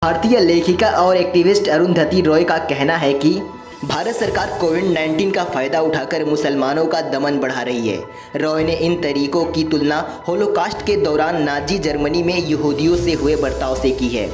भारतीय लेखिका और एक्टिविस्ट अरुंधति रॉय का कहना है कि भारत सरकार कोविड-19 का फायदा उठाकर मुसलमानों का दमन बढ़ा रही है। रॉय ने इन तरीकों की तुलना होलोकास्ट के दौरान नाजी जर्मनी में यहूदियों से हुए बर्ताव से की है।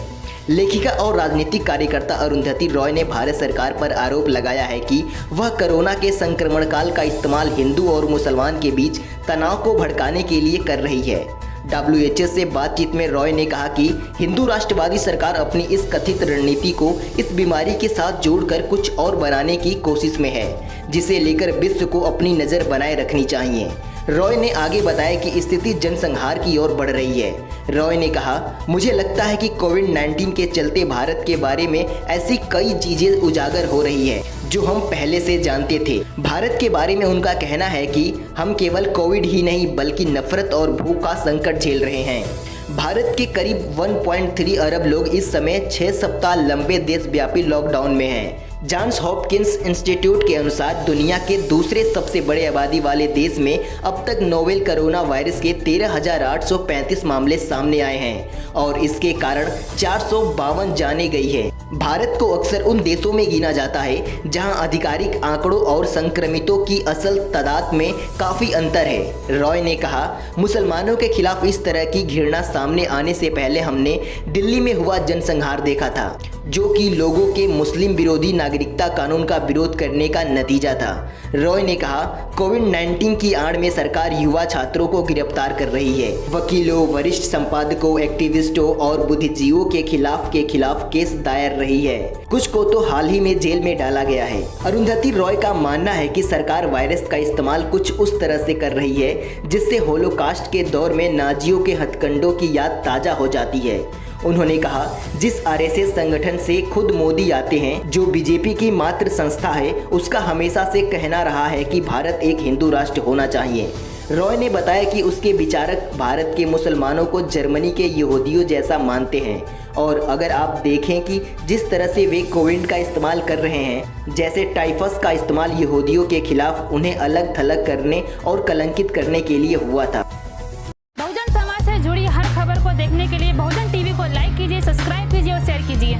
लेखिका और राजनीतिक कार्यकर्ता अरुंधति रॉय ने भारत सरकार पर आरोप लगाया है कि वह कोरोना के संक्रमण काल का इस्तेमाल हिंदू और मुसलमान के बीच तनाव को भड़काने के लिए कर रही है। WHO से बातचीत में रॉय ने कहा कि हिंदू राष्ट्रवादी सरकार अपनी इस कथित रणनीति को इस बीमारी के साथ जोड़कर कुछ और बनाने की कोशिश में है, जिसे लेकर विश्व को अपनी नज़र बनाए रखनी चाहिए। रॉय ने आगे बताया कि स्थिति जनसंहार की ओर बढ़ रही है। रॉय ने कहा, मुझे लगता है कि कोविड-19 के चलते भारत के बारे में ऐसी कई चीज़ें उजागर हो रही है जो हम पहले से जानते थे। भारत के बारे में उनका कहना है कि हम केवल कोविड ही नहीं बल्कि नफरत और भूख का संकट झेल रहे हैं। भारत के करीब 1.3 अरब लोग इस समय 6 सप्ताह लंबे देशव्यापी लॉकडाउन में हैं। जॉन्स हॉपकिंस इंस्टीट्यूट के अनुसार दुनिया के दूसरे सबसे बड़े आबादी वाले देश में अब तक नोवेल कोरोना वायरस के 13,835 मामले सामने आए हैं और इसके कारण 452 जाने गई है। भारत को अक्सर उन देशों में गिना जाता है जहां आधिकारिक आंकड़ों और संक्रमितों की असल तादाद में काफ़ी अंतर है। रॉय ने कहा, मुसलमानों के खिलाफ इस तरह की घृणा सामने आने से पहले हमने दिल्ली में हुआ जनसंहार देखा था, जो कि लोगों के मुस्लिम विरोधी नागरिकता कानून का विरोध करने का नतीजा था। रॉय ने कहा, कोविड-19 की आड़ में सरकार युवा छात्रों को गिरफ्तार कर रही है। वकीलों, वरिष्ठ संपादकों, एक्टिविस्टों और बुद्धिजीवियों के खिलाफ केस दायर रही है। कुछ को तो हाल ही में जेल में डाला गया है। अरुंधति रॉय का मानना है कि सरकार वायरस का इस्तेमाल कुछ उस तरह से कर रही है जिससे होलोकास्ट के दौर में नाजियों के हथकंडों की याद ताज़ा हो जाती है। उन्होंने कहा, जिस RSS संगठन से खुद मोदी आते हैं, जो बीजेपी की मात्र संस्था है, उसका हमेशा से कहना रहा है कि भारत एक हिंदू राष्ट्र होना चाहिए। रॉय ने बताया कि उसके विचारक भारत के मुसलमानों को जर्मनी के यहूदियों जैसा मानते हैं और अगर आप देखें कि जिस तरह से वे कोविड का इस्तेमाल कर रहे हैं, जैसे टाइफस का इस्तेमाल यहूदियों के खिलाफ उन्हें अलग थलग करने और कलंकित करने के लिए हुआ था। बहुजन समाज से जुड़ी हर खबर को देखने के लिए बहुजन टीवी को लाइक कीजिए, सब्सक्राइब कीजिए और शेयर कीजिए।